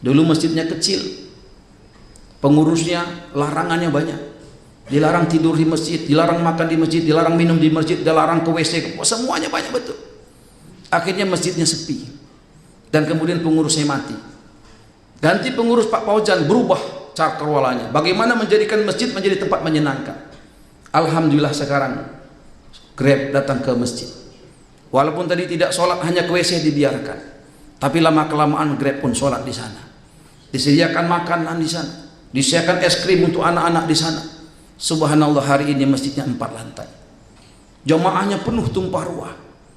Dulu masjidnya kecil, pengurusnya larangannya banyak. Dilarang tidur di masjid, dilarang makan di masjid, dilarang minum di masjid, dilarang ke WC, semuanya banyak betul. Akhirnya masjidnya sepi, dan kemudian pengurusnya mati. Ganti pengurus Pak Paujan, berubah cakrawalanya. Bagaimana menjadikan masjid menjadi tempat menyenangkan. Alhamdulillah sekarang Grab datang ke masjid. Walaupun tadi tidak sholat, hanya ke WC dibiarkan, tapi lama kelamaan Grab pun sholat di sana. Disediakan makanan di sana, disediakan es krim untuk anak-anak di sana. Subhanallah, hari ini masjidnya 4 lantai. Jamaahnya penuh tumpah ruah.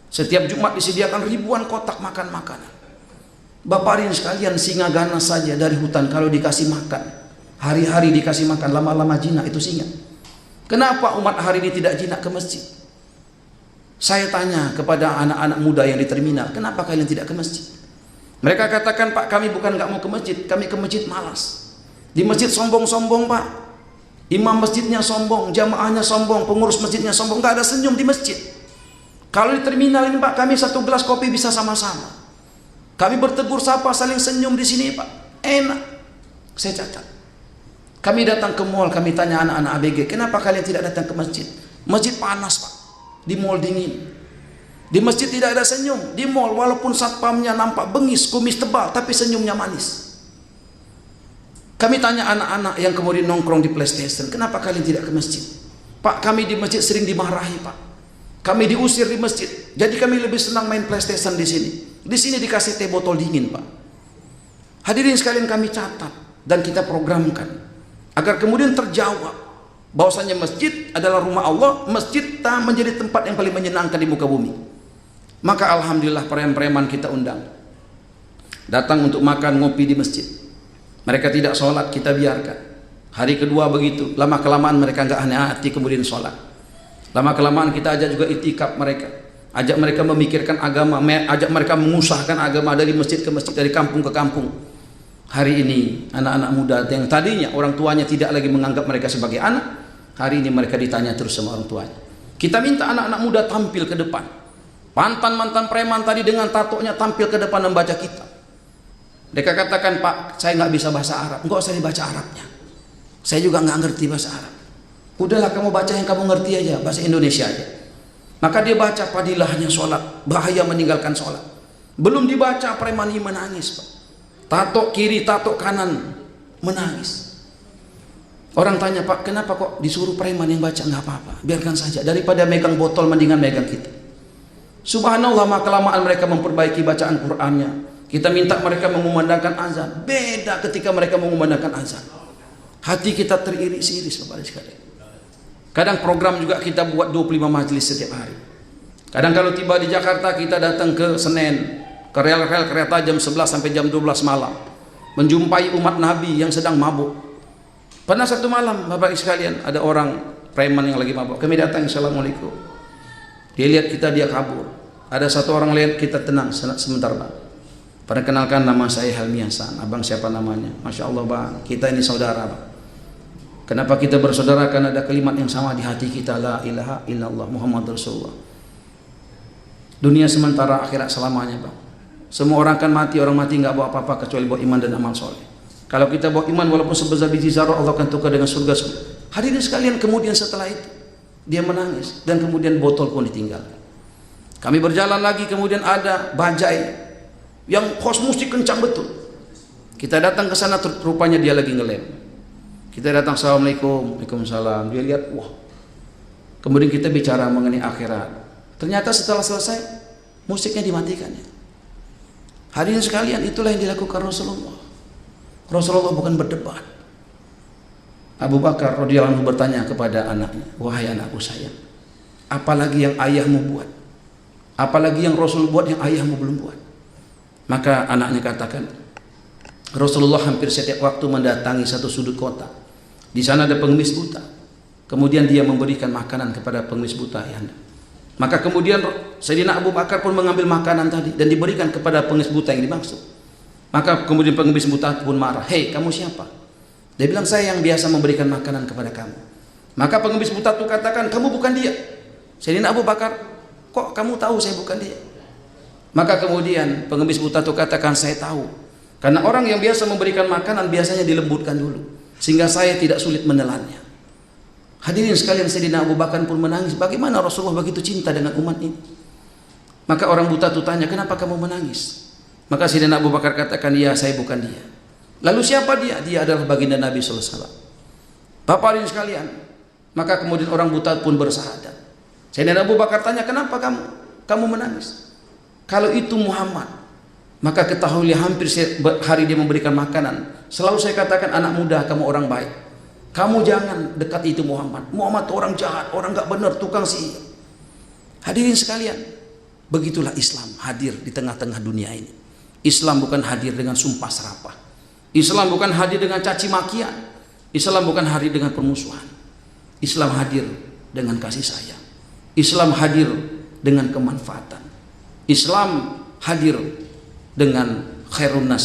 Setiap Jumat disediakan ribuan kotak makan makanan. Bapak ini sekalian, singa ganas saja dari hutan kalau dikasih makan, hari-hari dikasih makan, lama-lama jinak itu singa. Kenapa umat hari ini tidak jinak ke masjid? Saya tanya kepada anak-anak muda yang di terminal, kenapa kalian tidak ke masjid? Mereka katakan, Pak, kami bukan nggak mau ke masjid, kami ke masjid malas. Di masjid sombong-sombong, Pak. Imam masjidnya sombong, jamaahnya sombong, pengurus masjidnya sombong, nggak ada senyum di masjid. Kalau di terminal ini, Pak, kami 1 gelas kopi bisa sama-sama. Kami bertegur sapa, saling senyum di sini, Pak. Enak. Saya catat. Kami datang ke mall, kami tanya anak-anak ABG, kenapa kalian tidak datang ke masjid? Masjid panas, Pak. Di mall dingin. Di masjid tidak ada senyum. Di mall walaupun satpamnya nampak bengis, kumis tebal, tapi senyumnya manis. Kami tanya anak-anak yang kemudian nongkrong di PlayStation, kenapa kalian tidak ke masjid? Pak, kami di masjid sering dimarahi, Pak. Kami diusir di masjid. Jadi kami lebih senang main PlayStation di sini. Di sini dikasih teh botol dingin, Pak. Hadirin sekalian, kami catat dan kita programkan agar kemudian terjawab bahwasanya masjid adalah rumah Allah, masjid tak menjadi tempat yang paling menyenangkan di muka bumi. Maka alhamdulillah preman-preman kita undang datang untuk makan ngopi di masjid. Mereka tidak sholat, kita biarkan. Hari kedua begitu, lama kelamaan mereka nggak aneh hati kemudian sholat. Lama kelamaan kita ajak juga itikaf mereka, ajak mereka memikirkan agama, ajak mereka mengusahakan agama dari masjid ke masjid, dari kampung ke kampung. Hari ini anak-anak muda yang tadinya orang tuanya tidak lagi menganggap mereka sebagai anak, hari ini mereka ditanya terus sama orang tuanya. Kita minta anak-anak muda tampil ke depan. Mantan-mantan preman tadi dengan tatonya tampil ke depan membaca kitab. Mereka katakan, Pak, saya nggak bisa bahasa Arab. Enggak usah dibaca Arabnya. Saya juga nggak ngerti bahasa Arab. Udahlah, kamu baca yang kamu ngerti aja, bahasa Indonesia aja. Maka dia baca padilahnya sholat, bahaya meninggalkan sholat. Belum dibaca, preman ini menangis, Pak. Tato kiri, tato kanan, menangis. Orang tanya, Pak, kenapa kok disuruh preman yang baca? Nggak apa-apa, biarkan saja. Daripada megang botol, mendingan megang kita. Subhanallah, maka kelamaan mereka memperbaiki bacaan Qur'annya. Kita minta mereka mengumandangkan azan. Beda ketika mereka mengumandangkan azan. Hati kita teriris-iris, Bapak sekalian. Kadang program juga kita buat 25 majelis setiap hari. Kadang kalau tiba di Jakarta, kita datang ke Senen, ke rel-rel kereta jam 11 sampai jam 12 malam, menjumpai umat Nabi yang sedang mabuk. Pernah satu malam, Bapak sekalian, ada orang preman yang lagi mabuk. Kami datang, assalamualaikum. Dia lihat kita, dia kabur. Ada satu orang lihat kita, tenang sebentar, Bang. Perkenalkan, nama saya Helmi Hasan. Abang siapa namanya? Masya Allah, Bang, kita ini saudara, Bang. Kenapa kita bersaudara? Karena ada kalimat yang sama di hati kita, la ilaha illallah Muhammad Rasulullah. Dunia sementara, akhirat selamanya, Bang. Semua orang akan mati, orang mati nggak bawa apa-apa kecuali bawa iman dan amal soleh. Kalau kita bawa iman walaupun sebesar biji zarah, Allah akan tukar dengan surga. Hadirin sekalian, kemudian setelah itu dia menangis dan kemudian botol pun ditinggalkan. Kami berjalan lagi, kemudian ada bajai yang host musik kencang betul. Kita datang ke sana, rupanya dia lagi ngelem. Kita datang, assalamualaikum, waalaikumsalam. Dia lihat, wah. Kemudian kita bicara mengenai akhirat. Ternyata setelah selesai, musiknya dimatikan. Hadirin sekalian, itulah yang dilakukan Rasulullah. Rasulullah bukan berdebat. Abu Bakar radhiyallahu anhu bertanya kepada anaknya, wahai anakku sayang, apalagi yang ayahmu buat? Apalagi yang Rasul buat yang ayahmu belum buat? Maka anaknya katakan, Rasulullah hampir setiap waktu mendatangi satu sudut kota. Di sana ada pengemis buta. Kemudian dia memberikan makanan kepada pengemis buta, ya anda. Maka kemudian Sayyidina Abu Bakar pun mengambil makanan tadi dan diberikan kepada pengemis buta yang dimaksud. Maka kemudian pengemis buta pun marah, hei, kamu siapa? Dia bilang, saya yang biasa memberikan makanan kepada kamu. Maka pengemis buta itu katakan, kamu bukan dia. Sayyidina Abu Bakar, kok kamu tahu saya bukan dia? Maka kemudian pengemis buta itu katakan, saya tahu Karena orang yang biasa memberikan makanan biasanya dilembutkan dulu, sehingga saya tidak sulit menelannya. Hadirin sekalian, Sayyidina Abu Bakar pun menangis. Bagaimana Rasulullah begitu cinta dengan umat ini? Maka orang buta itu tanya, kenapa kamu menangis? Maka Sayyidina Abu Bakar katakan, ya saya bukan dia. Lalu siapa dia? Dia adalah baginda Nabi sallallahu alaihi wasallam. Bapak hadirin sekalian, maka kemudian orang buta pun bersyahadat. Sayyidina Abu Bakar tanya, kenapa kamu menangis? Kalau itu Muhammad, maka ketahuilah hampir hari dia memberikan makanan, selalu saya katakan, anak muda, kamu orang baik, kamu jangan dekat itu Muhammad. Muhammad orang jahat, orang gak benar, tukang sihir. Hadirin sekalian, begitulah Islam hadir di tengah-tengah dunia ini. Islam bukan hadir dengan sumpah serapah. Islam bukan hadir dengan caci makian. Islam bukan hadir dengan permusuhan. Islam hadir dengan kasih sayang. Islam hadir dengan kemanfaatan. Islam hadir dengan khairun nas.